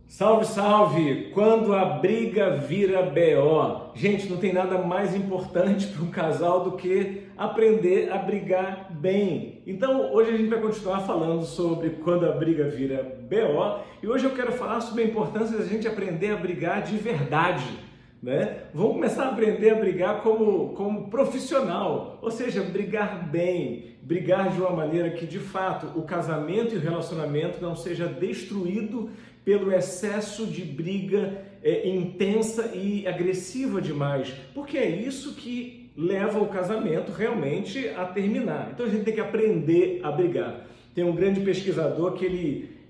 Salve, salve! Quando a briga vira BO. Gente, não tem nada mais importante para um casal do que aprender a brigar bem. Então, hoje a gente vai continuar falando sobre quando a briga vira BO. E hoje eu quero falar sobre a importância da gente aprender a brigar de verdade, né? Vamos começar a aprender a brigar como profissional, ou seja, brigar bem, brigar de uma maneira que, de fato, o casamento e o relacionamento não seja destruído pelo excesso de briga intensa e agressiva demais, porque é isso que leva o casamento realmente a terminar. Então a gente tem que aprender a brigar. Tem um grande pesquisador que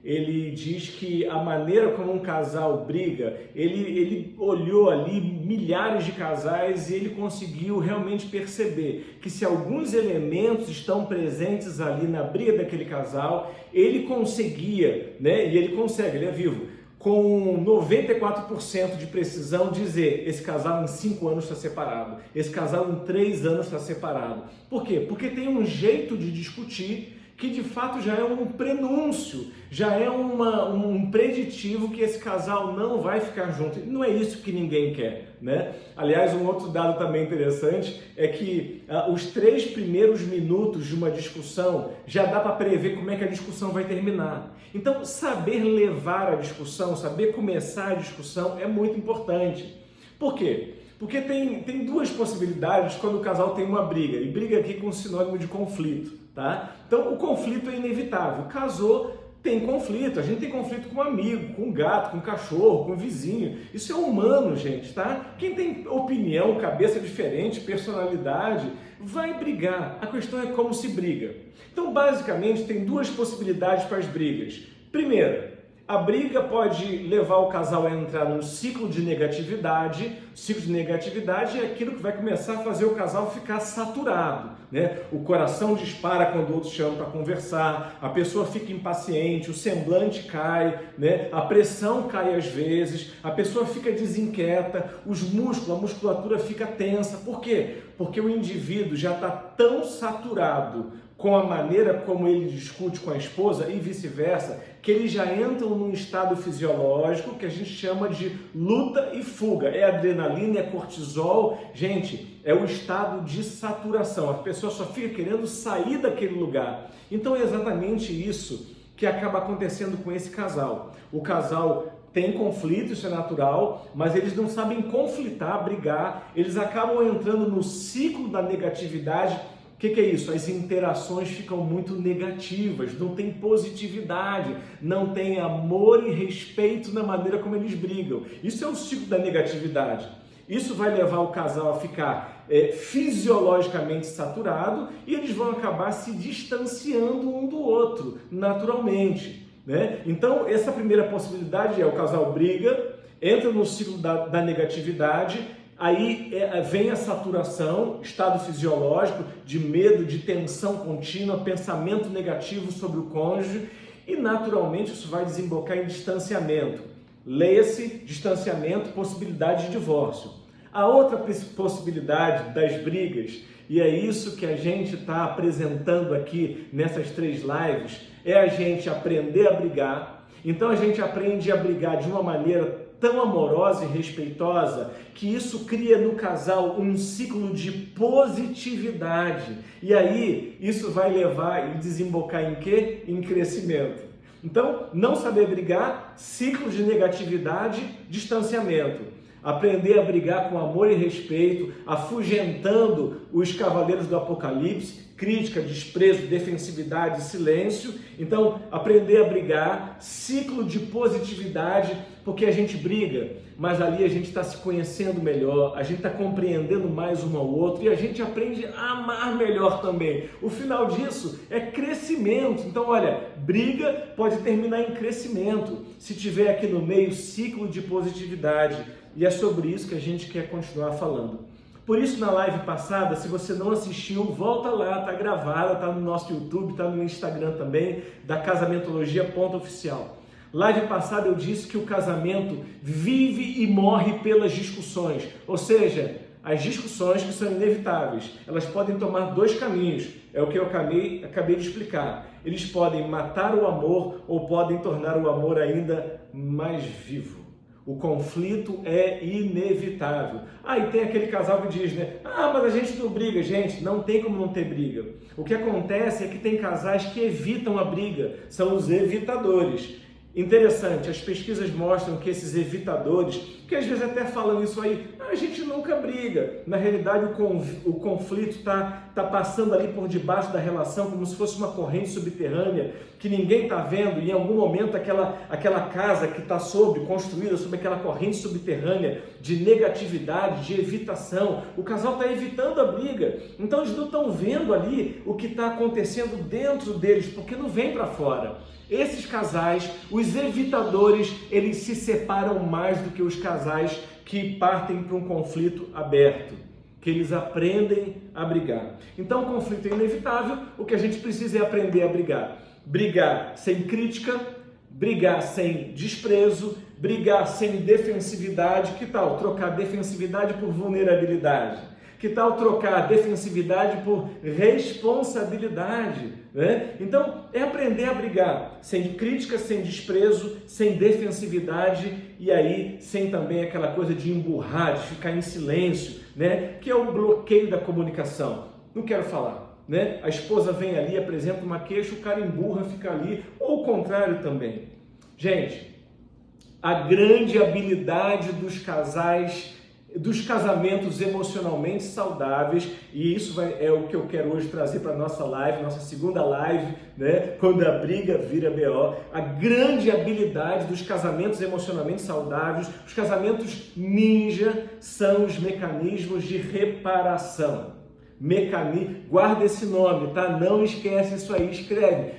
ele diz que a maneira como um casal briga, ele olhou ali milhares de casais e ele conseguiu realmente perceber que se alguns elementos estão presentes ali na briga daquele casal, ele conseguia, né? E ele consegue, ele é vivo, com 94% de precisão dizer: esse casal em 5 anos está separado, esse casal em 3 anos está separado. Por quê? Porque tem um jeito de discutir que de fato já é um prenúncio, já é um preditivo que esse casal não vai ficar junto. Não é isso que ninguém quer, né? Aliás, um outro dado também interessante é que os 3 primeiros minutos de uma discussão já dá para prever como é que a discussão vai terminar. Então, saber levar a discussão, saber começar a discussão é muito importante. Por quê? Porque tem duas possibilidades quando o casal tem uma briga, e briga aqui com sinônimo de conflito, tá? Então o conflito é inevitável, casou, tem conflito, a gente tem conflito com um amigo, com um gato, com um cachorro, com um vizinho, isso é humano, gente, tá? Quem tem opinião, cabeça diferente, personalidade, vai brigar, a questão é como se briga. Então basicamente tem duas possibilidades para as brigas. Primeira, a briga pode levar o casal a entrar num ciclo de negatividade. O ciclo de negatividade é aquilo que vai começar a fazer o casal ficar saturado, né? O coração dispara quando o outro chama para conversar, a pessoa fica impaciente, o semblante cai, né? A pressão cai às vezes, a pessoa fica desinquieta, os músculos, a musculatura fica tensa. Por quê? Porque o indivíduo já está tão saturado com a maneira como ele discute com a esposa e vice-versa, que eles já entram num estado fisiológico que a gente chama de luta e fuga. É adrenalina, é cortisol, gente, é o estado de saturação. A pessoa só fica querendo sair daquele lugar. Então é exatamente isso que acaba acontecendo com esse casal. O casal tem conflito, isso é natural, mas eles não sabem conflitar, brigar, eles acabam entrando no ciclo da negatividade. O que é isso? As interações ficam muito negativas, não tem positividade, não tem amor e respeito na maneira como eles brigam. Isso é o ciclo da negatividade. Isso vai levar o casal a ficar fisiologicamente saturado e eles vão acabar se distanciando um do outro, naturalmente, né? Então, essa primeira possibilidade é o casal briga, entra no ciclo da negatividade. Aí vem a saturação, estado fisiológico de medo, de tensão contínua, pensamento negativo sobre o cônjuge e naturalmente isso vai desembocar em distanciamento. Leia-se distanciamento, possibilidade de divórcio. A outra possibilidade das brigas, e é isso que a gente está apresentando aqui nessas 3 lives, é a gente aprender a brigar. Então a gente aprende a brigar de uma maneira tão amorosa e respeitosa que isso cria no casal um ciclo de positividade. E aí isso vai levar e desembocar em quê? Em crescimento. Então, não saber brigar, ciclo de negatividade, distanciamento. Aprender a brigar com amor e respeito, afugentando os cavaleiros do Apocalipse, crítica, desprezo, defensividade, silêncio. Então, aprender a brigar, ciclo de positividade, porque a gente briga, mas ali a gente está se conhecendo melhor, a gente está compreendendo mais um ao outro e a gente aprende a amar melhor também. O final disso é crescimento. Então, olha, briga pode terminar em crescimento, se tiver aqui no meio ciclo de positividade. E é sobre isso que a gente quer continuar falando. Por isso, na live passada, se você não assistiu, volta lá, tá gravada, tá no nosso YouTube, tá no Instagram também, da Casamentologia.oficial. Live passada eu disse que o casamento vive e morre pelas discussões, ou seja, as discussões que são inevitáveis, elas podem tomar 2 caminhos, é o que eu acabei de explicar. Eles podem matar o amor ou podem tornar o amor ainda mais vivo. O conflito é inevitável. E tem aquele casal que diz, né? Mas a gente não briga. Gente, não tem como não ter briga. O que acontece é que tem casais que evitam a briga. São os evitadores. Interessante, as pesquisas mostram que esses evitadores, que às vezes até falam isso aí, a gente nunca briga. Na realidade, o conflito está passando ali por debaixo da relação, como se fosse uma corrente subterrânea, que ninguém está vendo, e em algum momento aquela casa que está construída sob aquela corrente subterrânea de negatividade, de evitação, o casal está evitando a briga. Então eles não estão vendo ali o que está acontecendo dentro deles, porque não vem para fora. Esses casais, os evitadores, eles se separam mais do que os casais que partem para um conflito aberto, que eles aprendem a brigar. Então, o conflito é inevitável, o que a gente precisa é aprender a brigar. Brigar sem crítica, brigar sem desprezo, brigar sem defensividade. Que tal trocar defensividade por vulnerabilidade? Que tal trocar defensividade por responsabilidade, né? Então, é aprender a brigar, sem crítica, sem desprezo, sem defensividade e aí sem também aquela coisa de emburrar, de ficar em silêncio, né? Que é o bloqueio da comunicação. Não quero falar, né? A esposa vem ali, apresenta uma queixa, o cara emburra, fica ali, ou o contrário também. Gente, a grande habilidade dos casamentos emocionalmente saudáveis, e isso é o que eu quero hoje trazer para a nossa live, nossa segunda live, né? Quando a briga vira BO, a grande habilidade dos casamentos emocionalmente saudáveis, os casamentos ninja, são os mecanismos de reparação. Guarda esse nome, tá? Não esquece isso aí, escreve.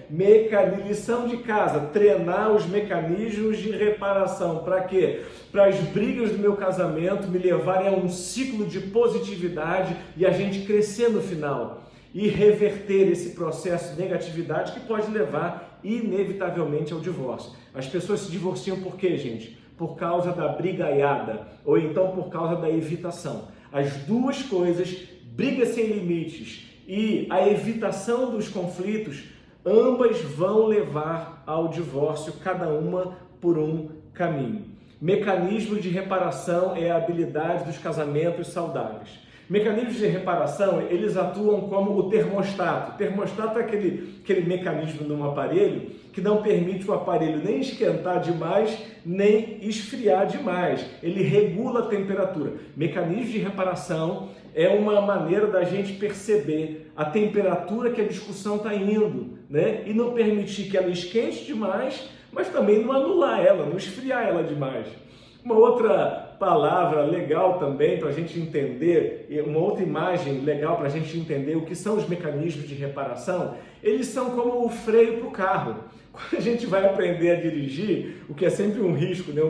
Lição de casa, treinar os mecanismos de reparação. Para quê? Para as brigas do meu casamento me levarem a um ciclo de positividade e a gente crescer no final. E reverter esse processo de negatividade que pode levar inevitavelmente ao divórcio. As pessoas se divorciam por quê, gente? Por causa da brigaiada, ou então por causa da evitação. As duas coisas, briga sem limites e a evitação dos conflitos, ambas vão levar ao divórcio, cada uma por um caminho. Mecanismo de reparação é a habilidade dos casamentos saudáveis. Mecanismos de reparação, eles atuam como o termostato. O termostato é aquele mecanismo num aparelho que não permite o aparelho nem esquentar demais, nem esfriar demais. Ele regula a temperatura. Mecanismo de reparação é uma maneira da gente perceber a temperatura que a discussão está indo, né? E não permitir que ela esquente demais, mas também não anular ela, não esfriar ela demais. Uma outra palavra legal também para a gente entender, uma outra imagem legal para a gente entender o que são os mecanismos de reparação, eles são como o freio para o carro. Quando a gente vai aprender a dirigir, o que é sempre um risco, né?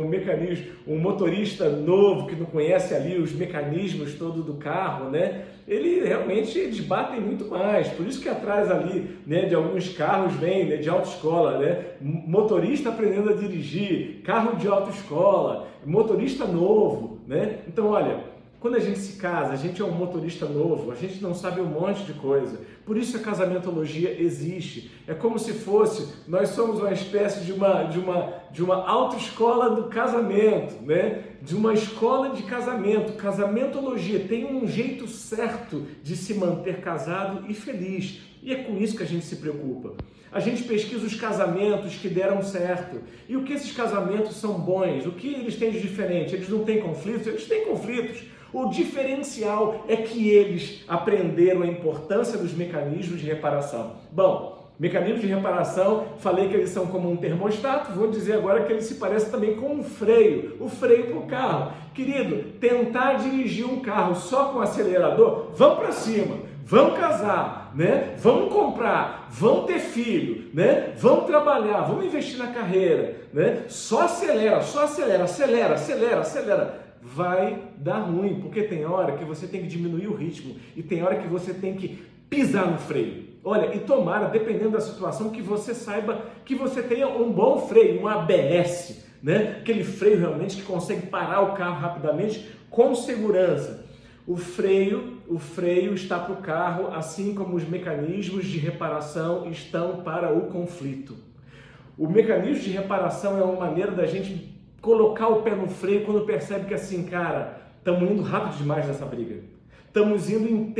Um motorista novo que não conhece ali os mecanismos todos do carro, né? Eles batem muito mais. Por isso que atrás ali, né, de alguns carros vem, né, de autoescola, né? Motorista aprendendo a dirigir, carro de autoescola, motorista novo, né? Então, olha, quando a gente se casa, a gente é um motorista novo, a gente não sabe um monte de coisa. Por isso a casamentologia existe. É como se nós somos uma espécie de uma autoescola do casamento, né? De uma escola de casamento. Casamentologia tem um jeito certo de se manter casado e feliz. E é com isso que a gente se preocupa. A gente pesquisa os casamentos que deram certo. E o que esses casamentos são bons? O que eles têm de diferente? Eles não têm conflitos? Eles têm conflitos. O diferencial é que eles aprenderam a importância dos mecanismos de reparação. Bom, mecanismos de reparação, falei que eles são como um termostato, vou dizer agora que eles se parecem também com um freio, o freio para o carro. Querido, tentar dirigir um carro só com acelerador, vamos para cima, vamos casar, né? Vamos comprar, vamos ter filho, né? Vamos trabalhar, vamos investir na carreira, né? Só acelera, acelera. Vai dar ruim, porque tem hora que você tem que diminuir o ritmo e tem hora que você tem que pisar no freio. Olha, e tomara, dependendo da situação, que você saiba que você tenha um bom freio, um ABS, né? Aquele freio realmente que consegue parar o carro rapidamente com segurança. O freio está para o carro, assim como os mecanismos de reparação estão para o conflito. O mecanismo de reparação é uma maneira da gente colocar o pé no freio quando percebe que assim, cara, estamos indo rápido demais nessa briga. Estamos indo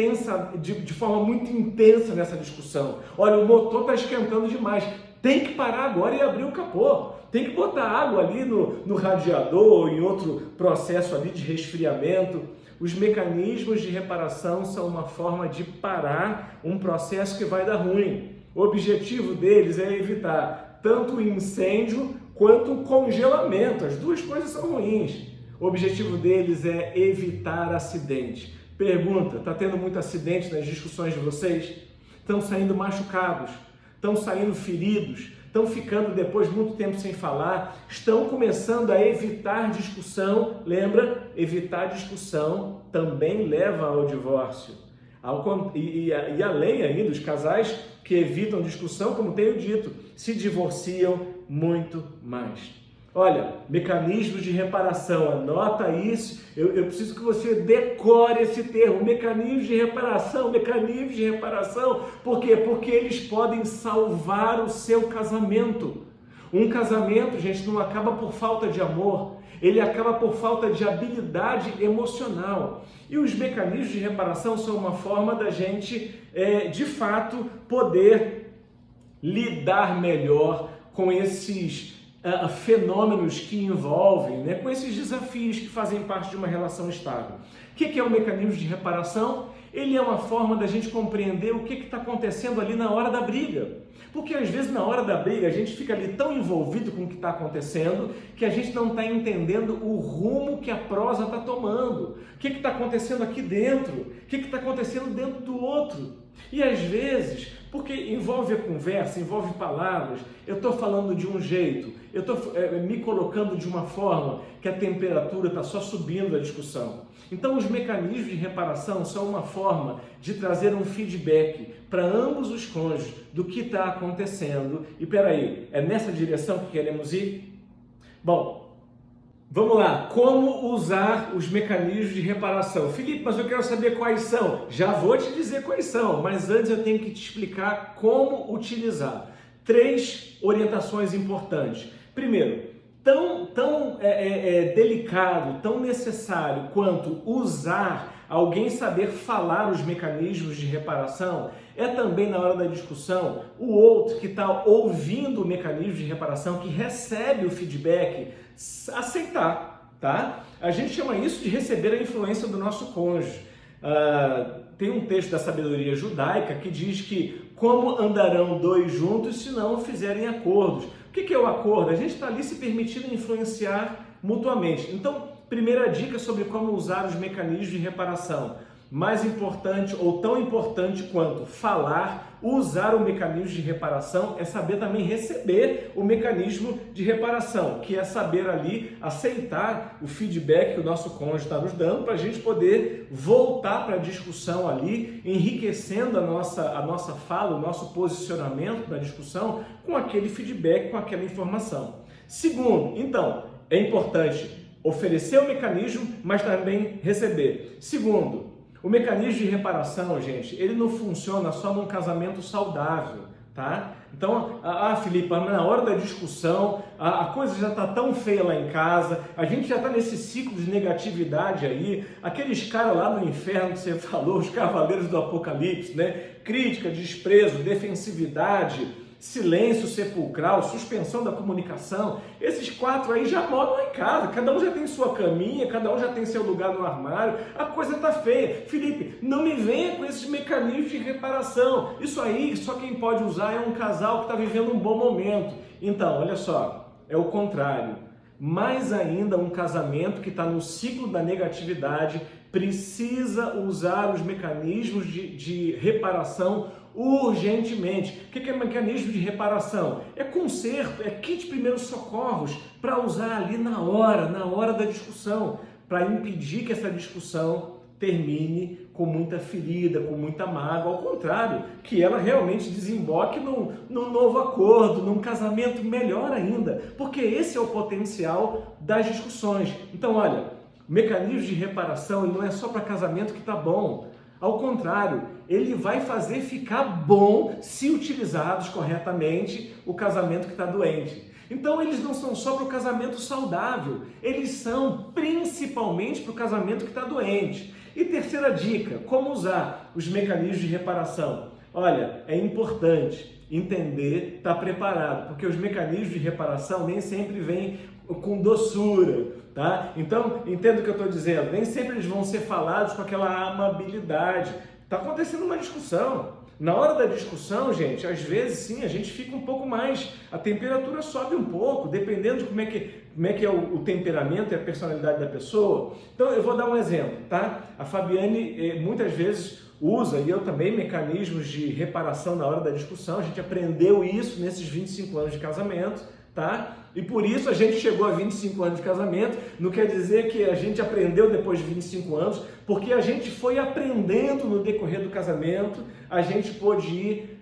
de forma muito intensa nessa discussão. Olha, o motor está esquentando demais. Tem que parar agora e abrir o capô. Tem que botar água ali no radiador ou em outro processo ali de resfriamento. Os mecanismos de reparação são uma forma de parar um processo que vai dar ruim. O objetivo deles é evitar tanto o incêndio quanto o congelamento. As duas coisas são ruins. O objetivo deles é evitar acidente. Pergunta, está tendo muito acidente nas discussões de vocês? Estão saindo machucados? Estão saindo feridos? Estão ficando depois muito tempo sem falar? Estão começando a evitar discussão? Lembra? Evitar discussão também leva ao divórcio. E além ainda, os casais que evitam discussão, como tenho dito, se divorciam muito mais. Olha, mecanismos de reparação, anota isso, eu preciso que você decore esse termo, mecanismos de reparação, por quê? Porque eles podem salvar o seu casamento. Um casamento, gente, não acaba por falta de amor, ele acaba por falta de habilidade emocional. E os mecanismos de reparação são uma forma da gente, de fato, poder lidar melhor com esses fenômenos que envolvem, com esses desafios que fazem parte de uma relação estável. O que é o mecanismo de reparação? Ele é uma forma da gente compreender o que está acontecendo ali na hora da briga. Porque às vezes na hora da briga a gente fica ali tão envolvido com o que está acontecendo que a gente não está entendendo o rumo que a prosa está tomando. O que está acontecendo aqui dentro? O que está acontecendo dentro do outro? E às vezes, porque envolve a conversa, envolve palavras, eu estou falando de um jeito, eu estou me colocando de uma forma que a temperatura está só subindo da discussão. Então os mecanismos de reparação são uma forma de trazer um feedback para ambos os cônjuges do que está acontecendo. E peraí, é nessa direção que queremos ir? Bom, vamos lá. Como usar os mecanismos de reparação? Felipe, mas eu quero saber quais são. Já vou te dizer quais são, mas antes eu tenho que te explicar como utilizar. 3 orientações importantes. Primeiro, tão delicado, tão necessário quanto usar, alguém saber falar os mecanismos de reparação, é também na hora da discussão, o outro que está ouvindo o mecanismo de reparação, que recebe o feedback, aceitar, tá? A gente chama isso de receber a influência do nosso cônjuge. Tem um texto da sabedoria judaica que diz que como andarão 2 juntos se não fizerem acordos. O que é o acordo? A gente está ali se permitindo influenciar mutuamente. Então, primeira dica sobre como usar os mecanismos de reparação. Mais importante ou tão importante quanto falar, usar o mecanismo de reparação é saber também receber o mecanismo de reparação, que é saber ali aceitar o feedback que o nosso cônjuge está nos dando para a gente poder voltar para a discussão ali, enriquecendo a nossa fala, o nosso posicionamento na discussão com aquele feedback, com aquela informação. Segundo, então, é importante oferecer o mecanismo, mas também receber. Segundo, o mecanismo de reparação, gente, ele não funciona só num casamento saudável, tá? Então, Felipe, na hora da discussão, a coisa já está tão feia lá em casa, a gente já está nesse ciclo de negatividade aí, aqueles caras lá no inferno que você falou, os cavaleiros do Apocalipse, Crítica, desprezo, defensividade, silêncio sepulcral, suspensão da comunicação, esses 4 aí já moram lá em casa, cada um já tem sua caminha, cada um já tem seu lugar no armário, a coisa tá feia. Felipe, não me venha com esses mecanismos de reparação, isso aí só quem pode usar é um casal que está vivendo um bom momento. Então, olha só, é o contrário, mais ainda um casamento que está no ciclo da negatividade precisa usar os mecanismos de reparação urgentemente. O que é mecanismo de reparação? É conserto, é kit primeiros socorros para usar ali na hora da discussão, para impedir que essa discussão termine com muita ferida, com muita mágoa, ao contrário, que ela realmente desemboque num novo acordo, num casamento melhor ainda, porque esse é o potencial das discussões. Então, olha, O mecanismo de reparação ele não é só para casamento que está bom. Ao contrário, ele vai fazer ficar bom, se utilizados corretamente, o casamento que está doente. Então eles não são só para o casamento saudável, eles são principalmente para o casamento que está doente. E terceira dica, como usar os mecanismos de reparação? Olha, é importante entender, estar preparado, porque os mecanismos de reparação nem sempre vêm com doçura, tá? Então, entenda o que eu estou dizendo, nem sempre eles vão ser falados com aquela amabilidade. Está acontecendo uma discussão. Na hora da discussão, gente, às vezes sim, a gente fica um pouco mais, a temperatura sobe um pouco, dependendo de como é que é o temperamento e a personalidade da pessoa. Então, eu vou dar um exemplo, tá? A Fabiane muitas vezes usa, e eu também, mecanismos de reparação na hora da discussão. A gente aprendeu isso nesses 25 anos de casamento, tá? E por isso a gente chegou a 25 anos de casamento. Não quer dizer que a gente aprendeu depois de 25 anos, porque a gente foi aprendendo no decorrer do casamento, a gente pôde ir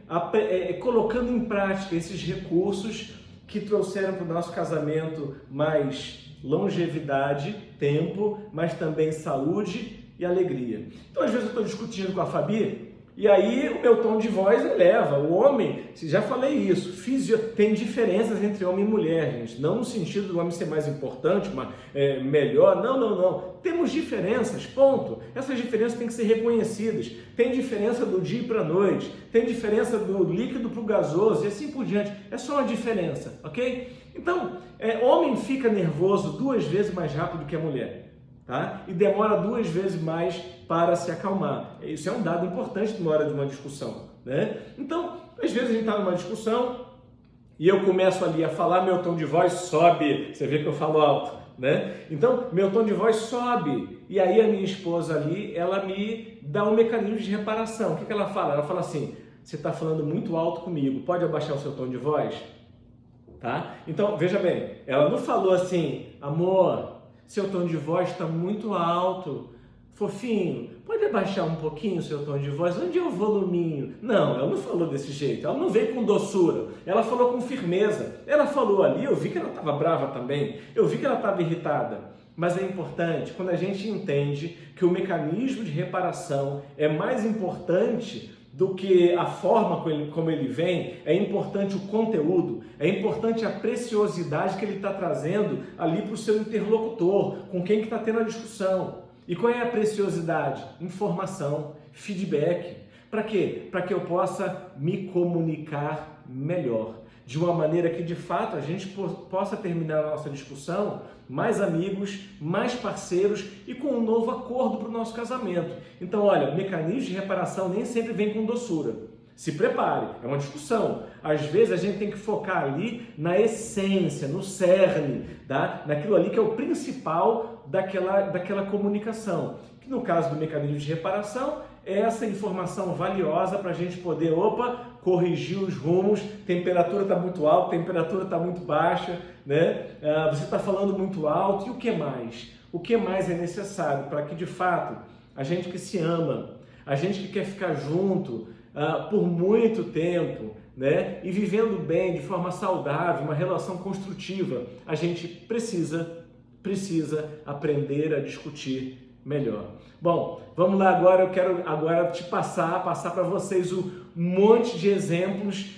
colocando em prática esses recursos que trouxeram para o nosso casamento mais longevidade, tempo, mas também saúde e alegria. Então, às vezes eu estou discutindo com a Fabi, e aí o meu tom de voz eleva. O homem, já falei isso, tem diferenças entre homem e mulher, gente. Não no sentido do homem ser mais importante, melhor, não. Temos diferenças, ponto. Essas diferenças têm que ser reconhecidas. Tem diferença do dia para a noite, tem diferença do líquido para o gasoso e assim por diante. É só uma diferença, ok? Então, homem fica nervoso 2 vezes mais rápido que a mulher. Tá? E demora 2 vezes mais para se acalmar. Isso é um dado importante na hora de uma discussão, né? Então, às vezes a gente está numa discussão e eu começo ali a falar, meu tom de voz sobe. Você vê que eu falo alto, né? Então, meu tom de voz sobe. E aí a minha esposa ali, ela me dá um mecanismo de reparação. O que ela fala? Ela fala assim, você está falando muito alto comigo, pode abaixar o seu tom de voz? Tá? Então, veja bem, ela não falou assim, amor, seu tom de voz está muito alto, fofinho, pode abaixar um pouquinho o seu tom de voz? Onde é o voluminho? Não, ela não falou desse jeito, ela não veio com doçura, ela falou com firmeza. Ela falou ali, eu vi que ela estava brava também, eu vi que ela estava irritada. Mas é importante, quando a gente entende que o mecanismo de reparação é mais importante do que a forma como ele vem, é importante o conteúdo, é importante a preciosidade que ele está trazendo ali para o seu interlocutor, com quem que está tendo a discussão. E qual é a preciosidade? Informação, feedback. Para quê? Para que eu possa me comunicar melhor, de uma maneira que de fato a gente possa terminar a nossa discussão mais amigos, mais parceiros e com um novo acordo para o nosso casamento. Então, olha, mecanismo de reparação nem sempre vem com doçura. Se prepare, é uma discussão. Às vezes a gente tem que focar ali na essência, no cerne, tá? Naquilo ali que é o principal daquela comunicação. Que no caso do mecanismo de reparação, é essa informação valiosa para a gente poder, corrigir os rumos, temperatura está muito alta, temperatura está muito baixa, né? Você está falando muito alto, e o que mais? O que mais é necessário para que de fato a gente que se ama, a gente que quer ficar junto por muito tempo, né? E vivendo bem, de forma saudável, uma relação construtiva, a gente precisa aprender a discutir melhor. Bom, vamos lá agora, eu quero te passar para vocês um monte de exemplos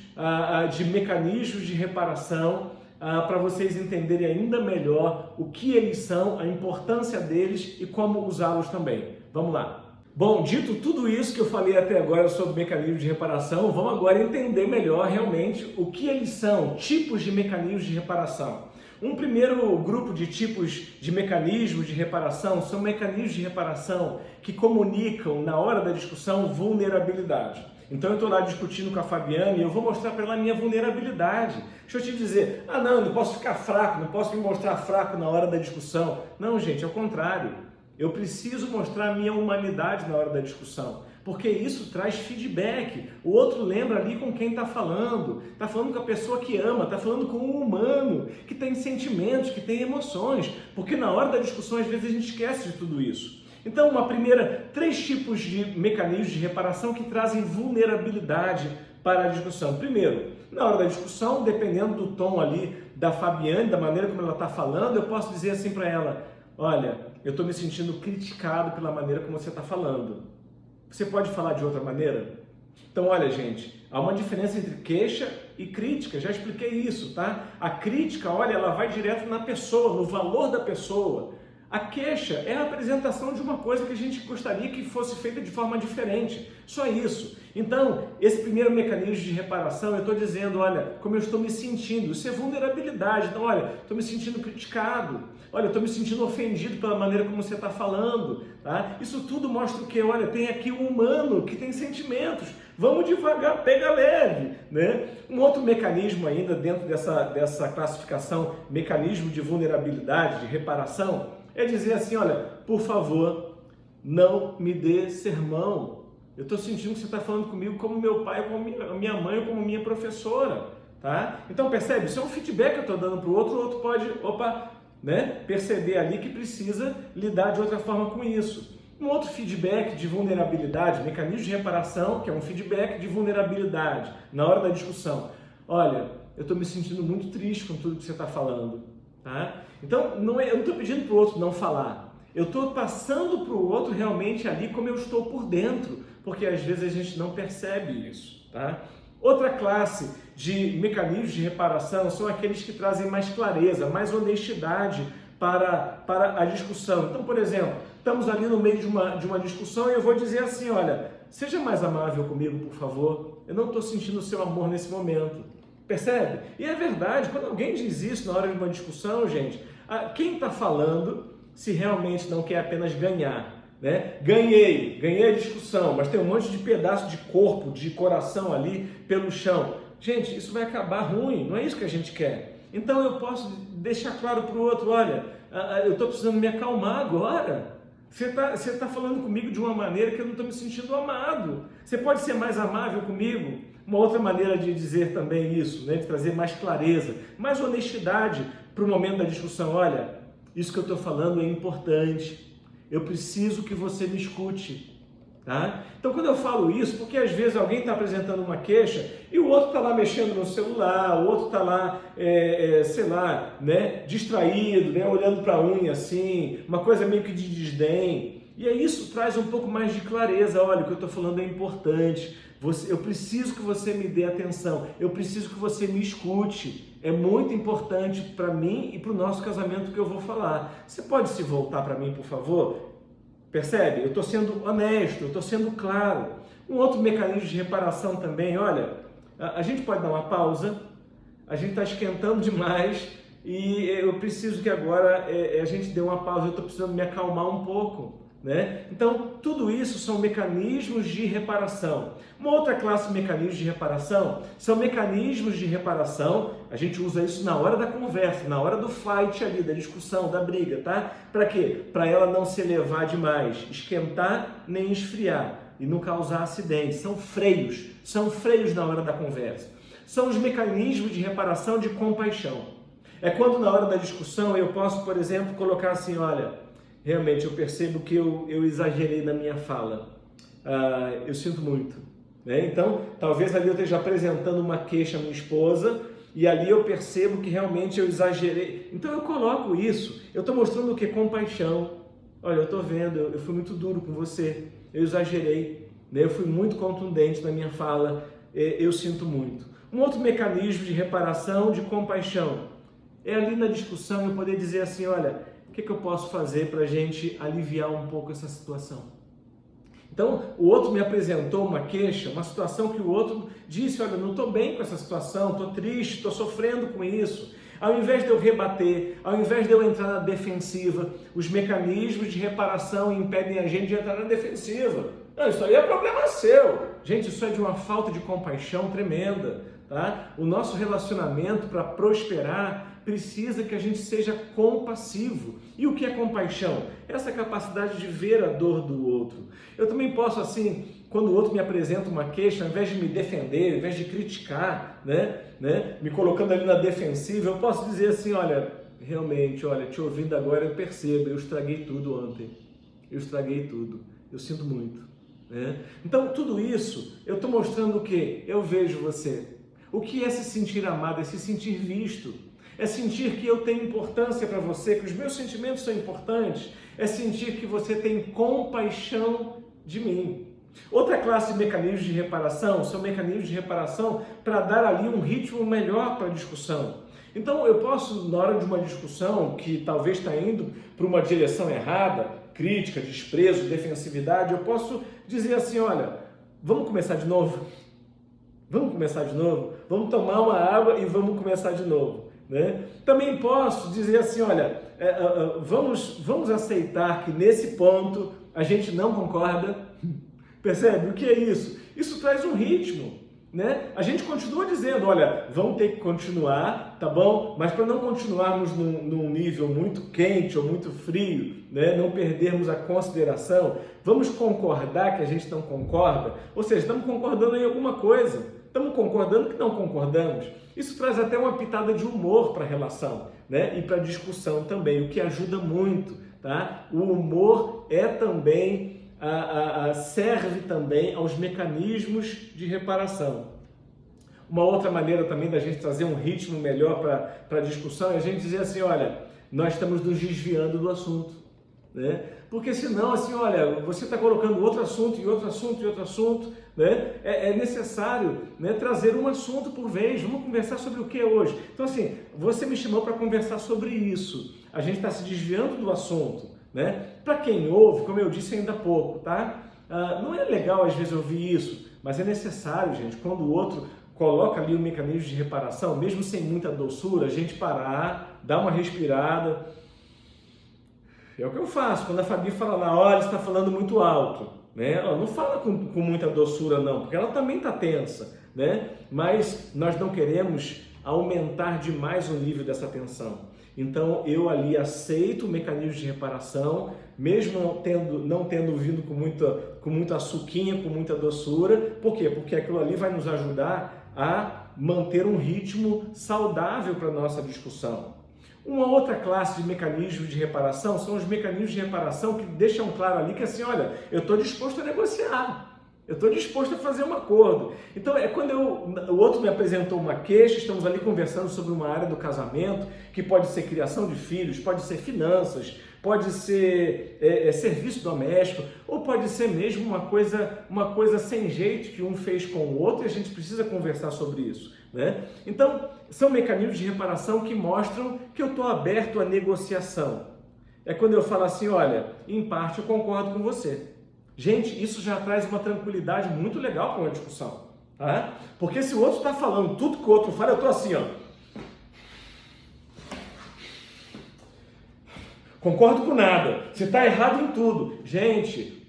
de mecanismos de reparação para vocês entenderem ainda melhor o que eles são, a importância deles e como usá-los também. Vamos lá. Bom, dito tudo isso que eu falei até agora sobre mecanismos de reparação, vamos agora entender melhor realmente o que eles são, tipos de mecanismos de reparação. Um primeiro grupo de tipos de mecanismos de reparação são mecanismos de reparação que comunicam, na hora da discussão, vulnerabilidade. Então eu estou lá discutindo com a Fabiane e eu vou mostrar para ela a minha vulnerabilidade. Deixa eu te dizer, não, eu não posso ficar fraco, não posso me mostrar fraco na hora da discussão. Não, gente, ao contrário. Eu preciso mostrar a minha humanidade na hora da discussão, porque isso traz feedback. O outro lembra ali com quem está falando com a pessoa que ama, está falando com um humano, que tem sentimentos, que tem emoções, porque na hora da discussão às vezes a gente esquece de tudo isso. Então, 3 tipos de mecanismos de reparação que trazem vulnerabilidade para a discussão. Primeiro, na hora da discussão, dependendo do tom ali da Fabiane, da maneira como ela está falando, eu posso dizer assim para ela, olha, eu estou me sentindo criticado pela maneira como você está falando. Você pode falar de outra maneira? Então, olha, gente, há uma diferença entre queixa e crítica, já expliquei isso, tá? A crítica, olha, ela vai direto na pessoa, no valor da pessoa. A queixa é a apresentação de uma coisa que a gente gostaria que fosse feita de forma diferente, só isso. Então, esse primeiro mecanismo de reparação, eu estou dizendo, olha, como eu estou me sentindo, isso é vulnerabilidade. Então, olha, estou me sentindo criticado, olha, estou me sentindo ofendido pela maneira como você está falando, tá? Isso tudo mostra o que? Olha, tem aqui um humano que tem sentimentos, vamos devagar, pega leve, né? Um outro mecanismo ainda dentro dessa classificação, mecanismo de vulnerabilidade, de reparação, é dizer assim, olha, por favor, não me dê sermão. Eu estou sentindo que você está falando comigo como meu pai, como minha mãe, ou como minha professora, tá? Então percebe, isso é um feedback que eu estou dando para o outro pode, né, perceber ali que precisa lidar de outra forma com isso. Um outro feedback de vulnerabilidade, mecanismo de reparação, que é um feedback de vulnerabilidade na hora da discussão. Olha, eu estou me sentindo muito triste com tudo que você está falando, tá? Então, eu não estou pedindo para o outro não falar. Eu estou passando para o outro realmente ali como eu estou por dentro, porque às vezes a gente não percebe isso, tá? Outra classe de mecanismos de reparação são aqueles que trazem mais clareza, mais honestidade para a discussão. Então, por exemplo, estamos ali no meio de uma discussão e eu vou dizer assim, olha, seja mais amável comigo, por favor. Eu não estou sentindo o seu amor nesse momento. Percebe? E é verdade, quando alguém diz isso na hora de uma discussão, gente, quem está falando, se realmente não quer apenas ganhar, né? Ganhei a discussão, mas tem um monte de pedaço de corpo, de coração ali pelo chão. Gente, isso vai acabar ruim, não é isso que a gente quer. Então eu posso deixar claro para o outro, olha, eu estou precisando me acalmar agora. Você tá falando comigo de uma maneira que eu não estou me sentindo amado. Você pode ser mais amável comigo? Uma outra maneira de dizer também isso, né? De trazer mais clareza, mais honestidade para o momento da discussão. Olha, isso que eu estou falando é importante. Eu preciso que você me escute, tá? Então, quando eu falo isso, porque às vezes alguém está apresentando uma queixa e o outro está lá mexendo no celular, o outro está lá, sei lá, né, distraído, né, olhando para a unha assim, uma coisa meio que de desdém. E aí isso traz um pouco mais de clareza. Olha, o que eu estou falando é importante. Eu preciso que você me dê atenção. Eu preciso que você me escute. É muito importante para mim e para o nosso casamento que eu vou falar. Você pode se voltar para mim, por favor? Percebe? Eu estou sendo honesto, eu estou sendo claro. Um outro mecanismo de reparação também, olha, a gente pode dar uma pausa, a gente está esquentando demais e eu preciso que agora a gente dê uma pausa, eu estou precisando me acalmar um pouco, né? Então, tudo isso são mecanismos de reparação. Uma outra classe de mecanismos de reparação são mecanismos de reparação, a gente usa isso na hora da conversa, na hora do fight ali, da discussão, da briga, tá? Para quê? Para ela não se elevar demais, esquentar nem esfriar e não causar acidentes. São freios na hora da conversa. São os mecanismos de reparação de compaixão. É quando na hora da discussão eu posso, por exemplo, colocar assim, olha, realmente eu percebo que eu exagerei na minha fala, eu sinto muito, né? Então talvez ali eu esteja apresentando uma queixa à minha esposa e ali eu percebo que realmente eu exagerei, então eu coloco isso, eu estou mostrando o que? Compaixão. Olha, eu estou vendo, eu fui muito duro com você, eu exagerei, né? Eu fui muito contundente na minha fala, eu sinto muito. Um outro mecanismo de reparação, de compaixão, é ali na discussão eu poder dizer assim, olha, o que eu posso fazer para a gente aliviar um pouco essa situação? Então, o outro me apresentou uma queixa, uma situação que o outro disse, olha, não estou bem com essa situação, estou triste, estou sofrendo com isso. Ao invés de eu rebater, ao invés de eu entrar na defensiva, os mecanismos de reparação impedem a gente de entrar na defensiva. Não, isso aí é problema seu. Gente, isso é de uma falta de compaixão tremenda, tá? O nosso relacionamento, para prosperar, precisa que a gente seja compassivo. E o que é compaixão? Essa capacidade de ver a dor do outro. Eu também posso, assim, quando o outro me apresenta uma queixa, ao invés de me defender, ao invés de criticar, né, me colocando ali na defensiva, eu posso dizer assim, olha, realmente, olha, te ouvindo agora eu percebo, eu estraguei tudo ontem. Eu estraguei tudo. Eu sinto muito. Né? Então, tudo isso, eu estou mostrando o quê? Eu vejo você. O que é se sentir amado? É se sentir visto. é sentir que eu tenho importância para você, que os meus sentimentos são importantes, é sentir que você tem compaixão de mim. Outra classe de mecanismos de reparação são mecanismos de reparação para dar ali um ritmo melhor para a discussão. Então eu posso, na hora de uma discussão que talvez está indo para uma direção errada, crítica, desprezo, defensividade, eu posso dizer assim, olha, vamos começar de novo? Vamos começar de novo? Vamos tomar uma água e vamos começar de novo, né? Também posso dizer assim, olha, vamos aceitar que nesse ponto a gente não concorda. Percebe? O que é isso? Isso traz um ritmo, né? A gente continua dizendo, olha, vamos ter que continuar, tá bom? Mas para não continuarmos num nível muito quente ou muito frio, né? Não perdermos a consideração, vamos concordar que a gente não concorda, ou seja, estamos concordando em alguma coisa, estamos concordando que não concordamos. Isso traz até uma pitada de humor para a relação, né? E para a discussão também, o que ajuda muito, tá? O humor é também... serve também aos mecanismos de reparação. Uma outra maneira também da gente trazer um ritmo melhor para a discussão é a gente dizer assim, olha, nós estamos nos desviando do assunto, né? Porque senão, assim, olha, você está colocando outro assunto e outro assunto e outro assunto, né? É necessário, né, trazer um assunto por vez. Vamos conversar sobre o que hoje? Então, assim, você me chamou para conversar sobre isso. A gente está se desviando do assunto, né? Para quem ouve, como eu disse ainda há pouco, tá? Não é legal às vezes ouvir isso, mas é necessário, gente, quando o outro coloca ali o mecanismo de reparação, mesmo sem muita doçura, a gente parar, dar uma respirada. É o que eu faço, quando a Fabi fala lá, olha, você está falando muito alto, né? Ela não fala com muita doçura não, porque ela também está tensa, né? Mas nós não queremos aumentar demais o nível dessa tensão. Então eu ali aceito o mecanismo de reparação, mesmo não tendo vindo com muita açuquinha, com muita doçura. Por quê? Porque aquilo ali vai nos ajudar a manter um ritmo saudável para a nossa discussão. Uma outra classe de mecanismos de reparação são os mecanismos de reparação que deixam claro ali que assim, olha, eu estou disposto a negociar. Eu estou disposto a fazer um acordo. Então, é quando o outro me apresentou uma queixa, estamos ali conversando sobre uma área do casamento, que pode ser criação de filhos, pode ser finanças, pode ser serviço doméstico, ou pode ser mesmo uma coisa sem jeito que um fez com o outro e a gente precisa conversar sobre isso, né? Então, são mecanismos de reparação que mostram que eu estou aberto à negociação. É quando eu falo assim, olha, em parte eu concordo com você. Gente, isso já traz uma tranquilidade muito legal para uma discussão, tá? Porque se o outro está falando tudo que o outro fala, eu estou assim, ó. Concordo com nada, você está errado em tudo. Gente,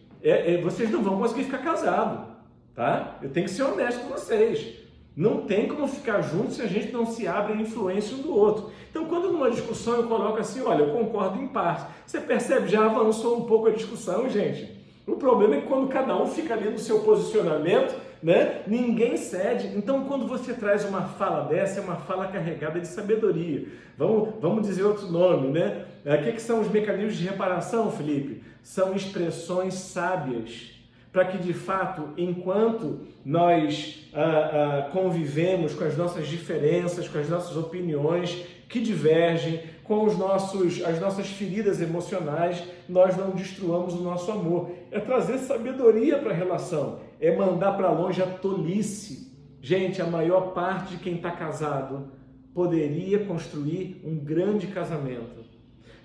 vocês não vão conseguir ficar casados, tá? Eu tenho que ser honesto com vocês. Não tem como ficar juntos se a gente não se abre a influência um do outro. Então, quando numa discussão eu coloco assim, olha, eu concordo em parte. Você percebe, já avançou um pouco a discussão, gente. O problema é que quando cada um fica ali no seu posicionamento, né, ninguém cede. Então, quando você traz uma fala dessa, é uma fala carregada de sabedoria. Vamos dizer outro nome, né? O que são os mecanismos de reparação, Felipe? São expressões sábias, para que, de fato, enquanto nós convivemos com as nossas diferenças, com as nossas opiniões que divergem, com as nossas feridas emocionais, nós não destruamos o nosso amor. É trazer sabedoria para a relação, é mandar para longe a tolice. Gente, a maior parte de quem está casado poderia construir um grande casamento.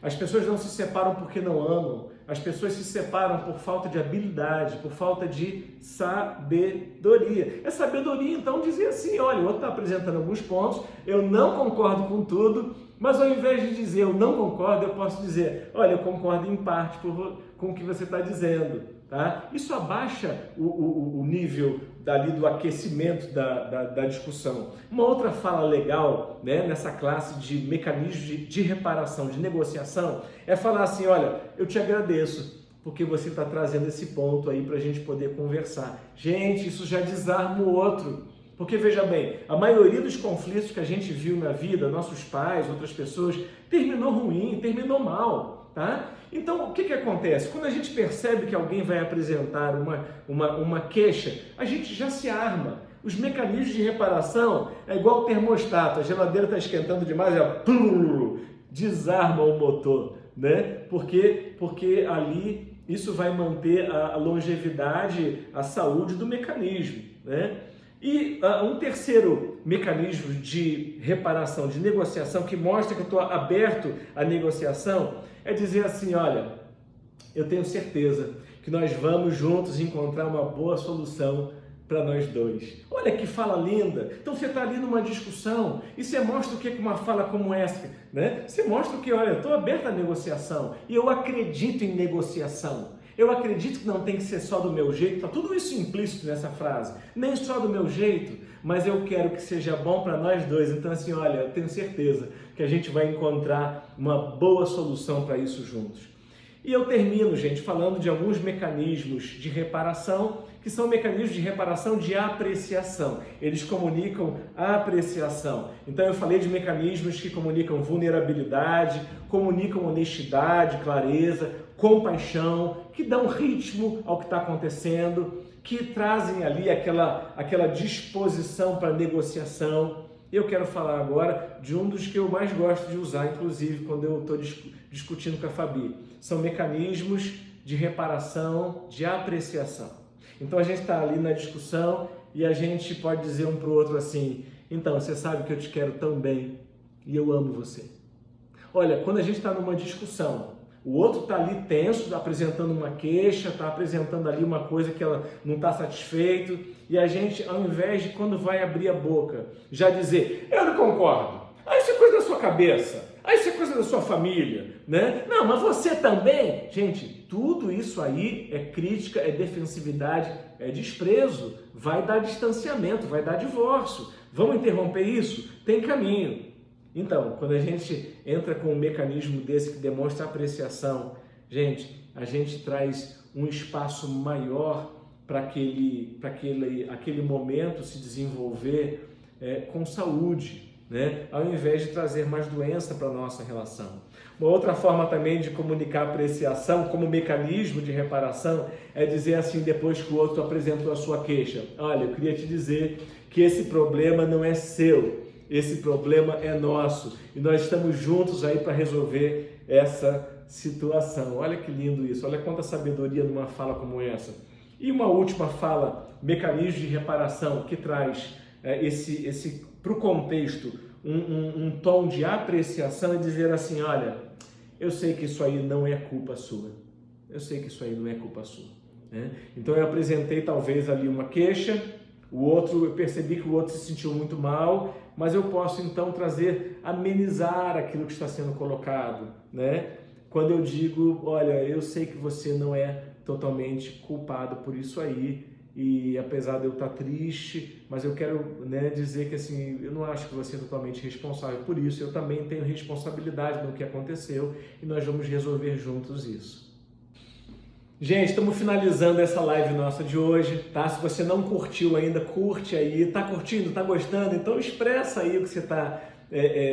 As pessoas não se separam porque não amam, as pessoas se separam por falta de habilidade, por falta de sabedoria. É sabedoria, então, dizer assim, olha, o outro está apresentando alguns pontos, eu não concordo com tudo, mas ao invés de dizer eu não concordo, eu posso dizer, olha, eu concordo em parte com o que você está dizendo, tá? Isso abaixa o nível dali do aquecimento da discussão. Uma outra fala legal, né, nessa classe de mecanismos de reparação, de negociação, é falar assim, olha, eu te agradeço, porque você está trazendo esse ponto aí para a gente poder conversar. Gente, isso já desarma o outro. Porque, veja bem, a maioria dos conflitos que a gente viu na vida, nossos pais, outras pessoas, terminou ruim, terminou mal, tá? Então, o que acontece? Quando a gente percebe que alguém vai apresentar uma queixa, a gente já se arma. Os mecanismos de reparação é igual o termostato, a geladeira está esquentando demais, desarma o motor, né? Porque ali isso vai manter a longevidade, a saúde do mecanismo, né? E um terceiro mecanismo de reparação, de negociação, que mostra que eu estou aberto à negociação, é dizer assim, olha, eu tenho certeza que nós vamos juntos encontrar uma boa solução para nós dois. Olha que fala linda! Então você está ali numa discussão e você mostra o que é uma fala como essa, né? Você mostra que, olha, eu estou aberto à negociação e eu acredito em negociação. Eu acredito que não tem que ser só do meu jeito, está tudo isso implícito nessa frase. Nem só do meu jeito, mas eu quero que seja bom para nós dois. Então assim, olha, eu tenho certeza que a gente vai encontrar uma boa solução para isso juntos. E eu termino, gente, falando de alguns mecanismos de reparação, que são mecanismos de reparação de apreciação. Eles comunicam a apreciação. Então eu falei de mecanismos que comunicam vulnerabilidade, comunicam honestidade, clareza, compaixão, que dão ritmo ao que está acontecendo, que trazem ali aquela disposição para negociação. Eu quero falar agora de um dos que eu mais gosto de usar, inclusive quando eu estou discutindo com a Fabi. São mecanismos de reparação, de apreciação. Então a gente está ali na discussão e a gente pode dizer um para o outro assim, então, você sabe que eu te quero tão bem e eu amo você. Olha, quando a gente está numa discussão, o outro está ali tenso, apresentando uma queixa, está apresentando ali uma coisa que ela não está satisfeito, e a gente, ao invés de quando vai abrir a boca, já dizer, eu não concordo, isso é coisa da sua cabeça, isso é coisa da sua família, né? Não, mas você também. Gente, tudo isso aí é crítica, é defensividade, é desprezo, vai dar distanciamento, vai dar divórcio. Vamos interromper isso? Tem caminho. Então, quando a gente entra com um mecanismo desse que demonstra apreciação, gente, a gente traz um espaço maior para aquele momento se desenvolver com saúde, né? Ao invés de trazer mais doença para a nossa relação. Uma outra forma também de comunicar apreciação como mecanismo de reparação é dizer assim, depois que o outro apresentou a sua queixa, olha, eu queria te dizer que esse problema não é seu, esse problema é nosso e nós estamos juntos aí para resolver essa situação. Olha que lindo isso, olha quanta sabedoria numa fala como essa. E uma última fala, mecanismo de reparação, que traz para o contexto um tom de apreciação e dizer assim, olha, eu sei que isso aí não é culpa sua, eu sei que isso aí não é culpa sua, né? Então eu apresentei talvez ali uma queixa, eu percebi que o outro se sentiu muito mal, mas eu posso então amenizar aquilo que está sendo colocado, né? Quando eu digo, olha, eu sei que você não é totalmente culpado por isso aí, e apesar de eu estar triste, mas eu quero, né, dizer que assim, eu não acho que você é totalmente responsável por isso, eu também tenho responsabilidade no que aconteceu e nós vamos resolver juntos isso. Gente, estamos finalizando essa live nossa de hoje, tá? Se você não curtiu ainda, curte aí, tá curtindo, tá gostando? Então expressa aí o que você está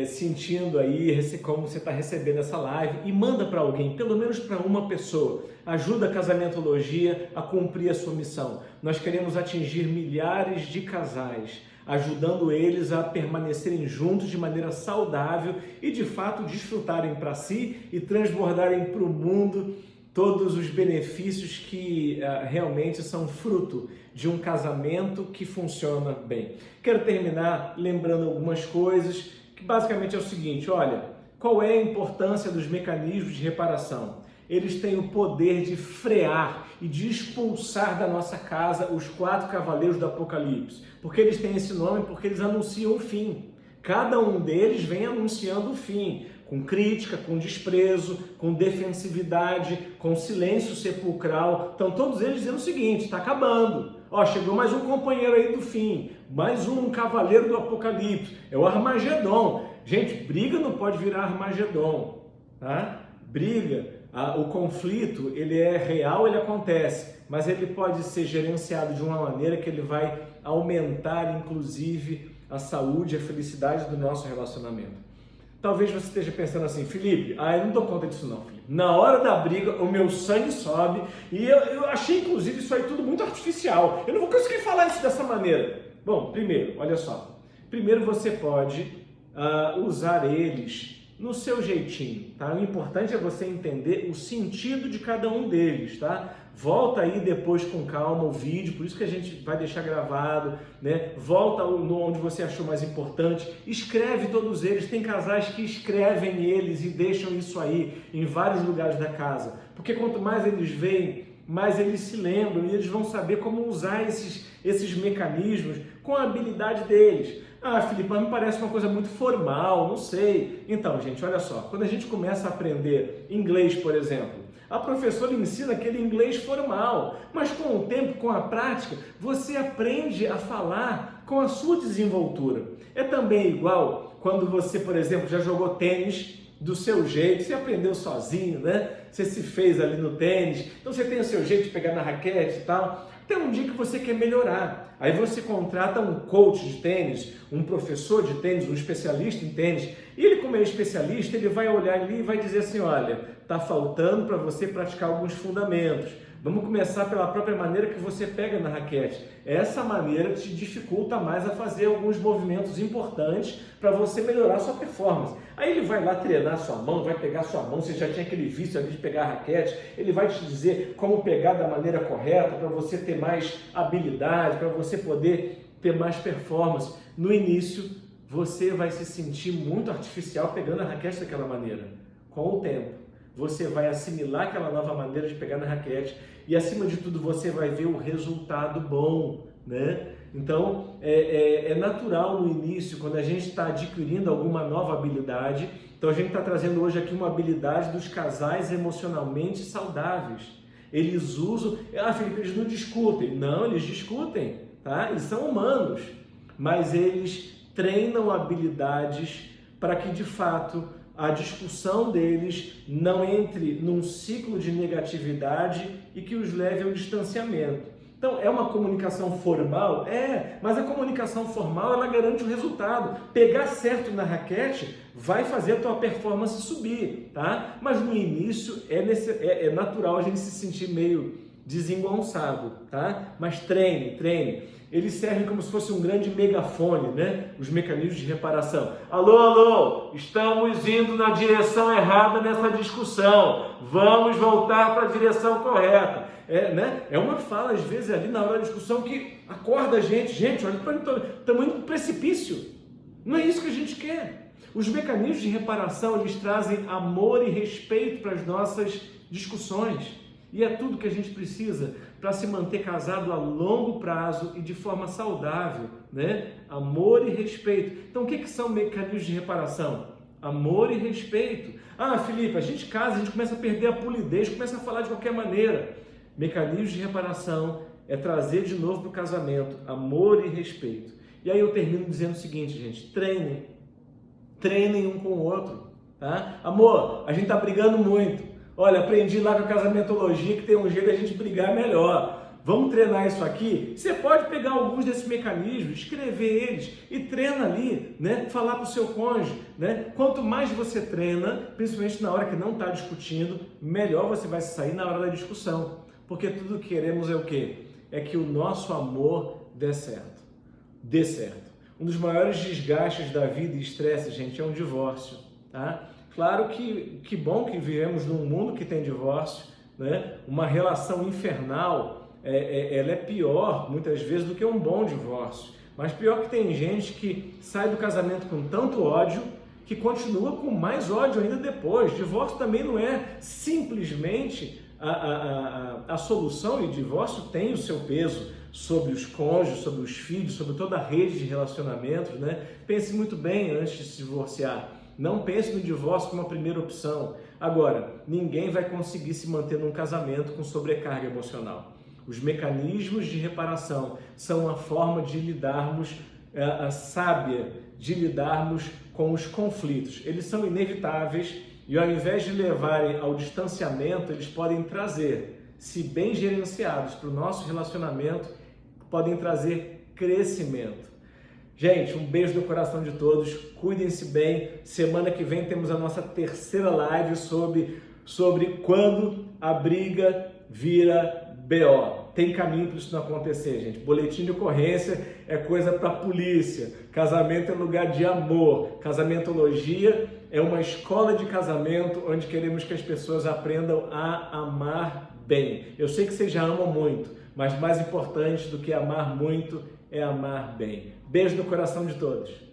sentindo aí, como você está recebendo essa live e manda para alguém, pelo menos para uma pessoa. Ajuda a Casamentologia a cumprir a sua missão. Nós queremos atingir milhares de casais, ajudando eles a permanecerem juntos de maneira saudável e de fato desfrutarem para si e transbordarem para o mundo todos os benefícios que realmente são fruto de um casamento que funciona bem. Quero terminar lembrando algumas coisas, que basicamente é o seguinte, olha, qual é a importância dos mecanismos de reparação? Eles têm o poder de frear e de expulsar da nossa casa os 4 cavaleiros do Apocalipse. Porque eles têm esse nome? Porque eles anunciam o fim. Cada um deles vem anunciando o fim, com crítica, com desprezo, com defensividade, com silêncio sepulcral. Então todos eles dizendo o seguinte, está acabando. Ó, chegou mais um companheiro aí do fim, mais um cavaleiro do Apocalipse, é o Armagedon. Gente, briga não pode virar Armagedon, tá? Briga, o conflito, ele é real, ele acontece, mas ele pode ser gerenciado de uma maneira que ele vai aumentar, inclusive, a saúde e a felicidade do nosso relacionamento. Talvez você esteja pensando assim, Felipe, eu não dou conta disso não, Felipe. Na hora da briga, o meu sangue sobe e eu achei, inclusive, isso aí tudo muito artificial. Eu não vou conseguir falar isso dessa maneira. Bom, primeiro, olha só. Primeiro você pode usar eles no seu jeitinho, tá? O importante é você entender o sentido de cada um deles, tá? Volta aí depois com calma o vídeo, por isso que a gente vai deixar gravado, né? Volta no onde você achou mais importante, escreve todos eles. Tem casais que escrevem eles e deixam isso aí em vários lugares da casa, porque quanto mais eles veem, mais eles se lembram e eles vão saber como usar esses mecanismos com a habilidade deles. Ah, Felipe, mas me parece uma coisa muito formal, não sei. Então, gente, olha só, quando a gente começa a aprender inglês, por exemplo, a professora ensina aquele inglês formal, mas com o tempo, com a prática, você aprende a falar com a sua desenvoltura. É também igual quando você, por exemplo, já jogou tênis do seu jeito, você aprendeu sozinho, né? Você se fez ali no tênis, então você tem o seu jeito de pegar na raquete e tal. Tem um dia que você quer melhorar, aí você contrata um coach de tênis, um professor de tênis, um especialista em tênis, e ele, como é especialista, ele vai olhar ali e vai dizer assim, olha, está faltando para você praticar alguns fundamentos. Vamos começar pela própria maneira que você pega na raquete. Essa maneira te dificulta mais a fazer alguns movimentos importantes para você melhorar a sua performance. Aí ele vai lá treinar a sua mão, vai pegar a sua mão, você já tinha aquele vício ali de pegar a raquete, ele vai te dizer como pegar da maneira correta para você ter mais habilidade, para você poder ter mais performance. No início, você vai se sentir muito artificial pegando a raquete daquela maneira. Com o tempo, você vai assimilar aquela nova maneira de pegar na raquete e, acima de tudo, você vai ver o resultado bom, né? Então, é natural no início, quando a gente está adquirindo alguma nova habilidade. Então, a gente está trazendo hoje aqui uma habilidade dos casais emocionalmente saudáveis. Eles usam... Ah, Felipe, eles não discutem. Não, eles discutem, tá? Eles são humanos, mas eles treinam habilidades para que, de fato, a discussão deles não entre num ciclo de negatividade e que os leve ao distanciamento. Então, é uma comunicação formal? É, mas a comunicação formal, ela garante o resultado. Pegar certo na raquete vai fazer a tua performance subir, tá? Mas no início é natural a gente se sentir meio desengonçado, tá? Mas treine. Eles servem como se fosse um grande megafone, né? Os mecanismos de reparação. Alô, alô, estamos indo na direção errada nessa discussão. Vamos voltar para a direção correta. É uma fala, às vezes, ali na hora da discussão que acorda a gente. Gente, olha, estamos indo para o precipício. Não é isso que a gente quer. Os mecanismos de reparação, eles trazem amor e respeito para as nossas discussões. E é tudo que a gente precisa para se manter casado a longo prazo e de forma saudável, né? Amor e respeito. Então, o que são mecanismos de reparação? Amor e respeito. Ah, Felipe, a gente casa, a gente começa a perder a polidez, começa a falar de qualquer maneira. Mecanismos de reparação é trazer de novo para o casamento amor e respeito. E aí eu termino dizendo o seguinte, gente, treinem um com o outro, tá? Amor, a gente tá brigando muito. Olha, aprendi lá com a casamentologia que tem um jeito de a gente brigar melhor. Vamos treinar isso aqui? Você pode pegar alguns desses mecanismos, escrever eles e treina ali, né? Falar para o seu cônjuge, né? Quanto mais você treina, principalmente na hora que não está discutindo, melhor você vai sair na hora da discussão. Porque tudo que queremos é o quê? É que o nosso amor dê certo. Dê certo. Um dos maiores desgastes da vida e estresse, gente, é um divórcio, tá? Claro que bom que vivemos num mundo que tem divórcio, né? Uma relação infernal, ela é pior muitas vezes do que um bom divórcio. Mas pior que tem gente que sai do casamento com tanto ódio que continua com mais ódio ainda depois. Divórcio também não é simplesmente a solução, e divórcio tem o seu peso sobre os cônjuges, sobre os filhos, sobre toda a rede de relacionamentos, né? Pense muito bem antes de se divorciar. Não pense no divórcio como a primeira opção. Agora, ninguém vai conseguir se manter num casamento com sobrecarga emocional. Os mecanismos de reparação são uma forma de lidarmos, sábia, de lidarmos com os conflitos. Eles são inevitáveis e, ao invés de levarem ao distanciamento, eles podem trazer, se bem gerenciados para o nosso relacionamento, podem trazer crescimento. Gente, um beijo no coração de todos, cuidem-se bem. Semana que vem temos a nossa terceira live sobre quando a briga vira BO. tem caminho para isso não acontecer, gente. Boletim de ocorrência é coisa para polícia. Casamento é lugar de amor. Casamentologia é uma escola de casamento onde queremos que as pessoas aprendam a amar bem. Eu sei que vocês já amam muito, mas mais importante do que amar muito é amar bem. Beijo no coração de todos.